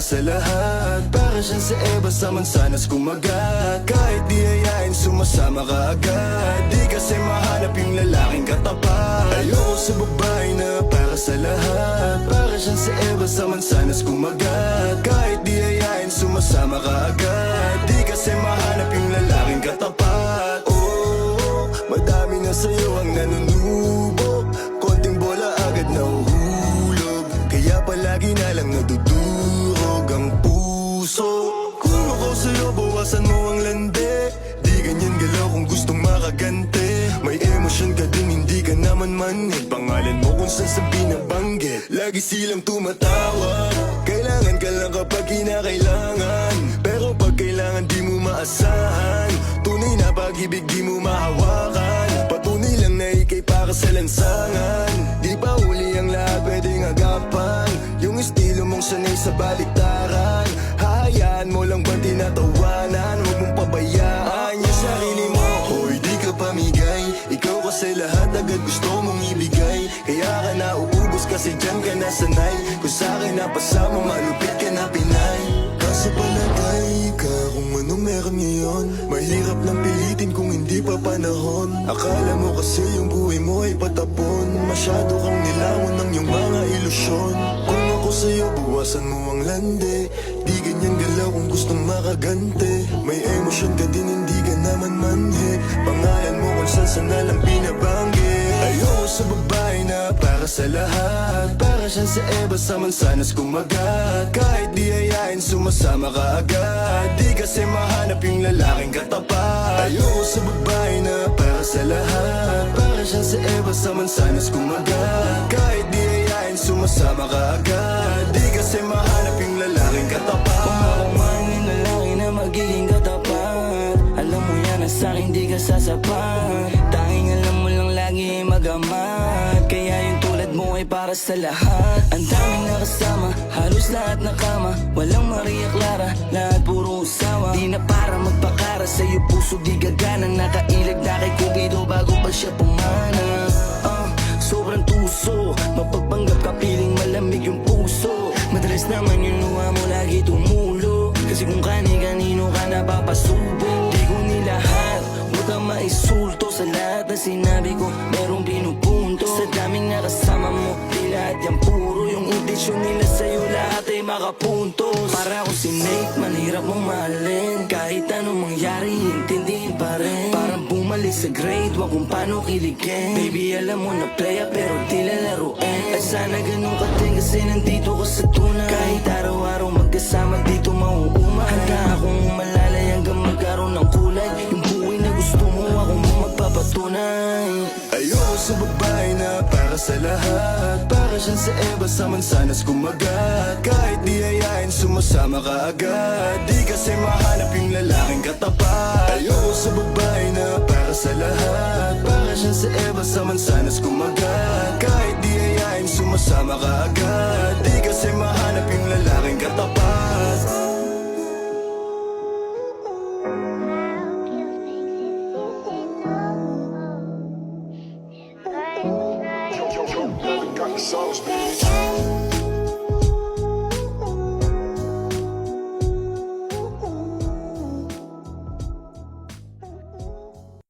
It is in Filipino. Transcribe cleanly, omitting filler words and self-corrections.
para sa lahat. Para siyang sa Eva sa mansanas kumagat. Kahit di hayain sumasama ka agad. Di kasi mahanap yung lalaking katapat. Ayoko sa babae na para sa lahat. Para siyang sa Eva sa mansanas kumagat. Kahit di hayain sumasama ka agad. Di kasi mahanap yung lalaking katapat. Oh, madami na sa'yo ang nanunubo. Konting bola agad nahuhulog. Kaya palagi na lang nadudurog ang puso. Kung ako sa'yo bawasan mo ang lande. Di ganyan galaw kung gustong makagante. May emosyon ka din hindi ka naman manhid. Pangalan mo kung saan sa binabanggit. Lagi silang tumatawag. Kailangan ka lang kapag kinakailangan. Pero pag kailangan di mo maasahan. Tunay na pag-ibig di mo mahawakan. Patunay lang na ikay para sa lansangan. Di pa huli ang lahat pwedeng agapan. Yung estilo mong sanay sa baliktaran. Hahayaan mo lang ba tinatawanan? Huwag mong pabayaan yung sarili mo. Hoy di ka pamigay. Ikaw kasi lahat agad gusto mong ibigay. Kaya ka nauubos kasi dyan ka nasanay. Kung sa'kin napasama malupit ka na Pinay. Kaso palagay ka kung ano meron ngayon. Mahirap lang pilitin kung hindi pa panahon. Akala mo kasi yung buhay mo ay patapon. Masyado kang nilawan ng iyong mga ilusyon. Kung ako sa'yo buwasan mo ang lande. Di ganyan galaw kung gustong makagante. May emosyon ka din hindi ka naman manhe. Pangalan mo kung saan na lang binabanggit. Ayoko sa babae na para sa lahat. Para siyang sa Eva sa mansanas kumagat. Kahit di hayain sumasama ka agad. Di kasi mahanap yung lalaking katapat. Ayoko sa babae na para sa lahat. Para siyang sa Eva sa mansanas kumagat. Kahit di hayain sumasama ka agad. Di kasi mahanap yung lalaking katapat. Kung ako man yung lalaki na magiging katapat. Alam mo yan na sa'kin di ka sasapat. Tanging alam mo lang lagi magamat. Kaya yung tulad mo ay para sa lahat. Ang daming nakasama, halos lahat nakama. Walang Maria Clara, lahat puro usawa. Di na para magpakara, sa'yo puso di gagana. Nakailag na kay Cupido bago pa siya pumana. Sobrang tuso, mapagpanggap ka piling malamig yung puso. Madalas naman yung luha mo lagi tumulo. Kasi kung kani-kanino ka napapasubo. Di ko nilahat, huwag kang maisulto. Sa lahat na sinabi ko, merong pinupunto. Sa daming nakasama mo, di lahat yan puro. Yung intensyon nila sa'yo lahat ay makapuntos. Para ako si Nate, manhirap mong mahalin. Kahit anong mangyari, intindihin pa rin. Parang bumalik sa grade, wag kung paano kiligin. Baby alam mo na playa pero di lalaruin. Ay sana ganun ka din kasi nandito ka sa tunay. Kahit araw-araw magkasama dito mauuma. Handa akong umalalay hanggang magkaroon ng kulay. Yung buhay na gusto mo ako mo magpapatunay. Ayoko sa babae na para sa lahat. Para siyang sa Eva sa mansanas kumagat. Kahit di hayain sumasama ka agad. Di kasi mahanap yung lalaking katapat. Ayoko sa babae na para sa lahat. Para siyang sa Eva sa mansanas kumagat. Kahit di hayain sumasama ka agad. Di kasi mahanap yung lalaking katapat. Got the sauce, baby.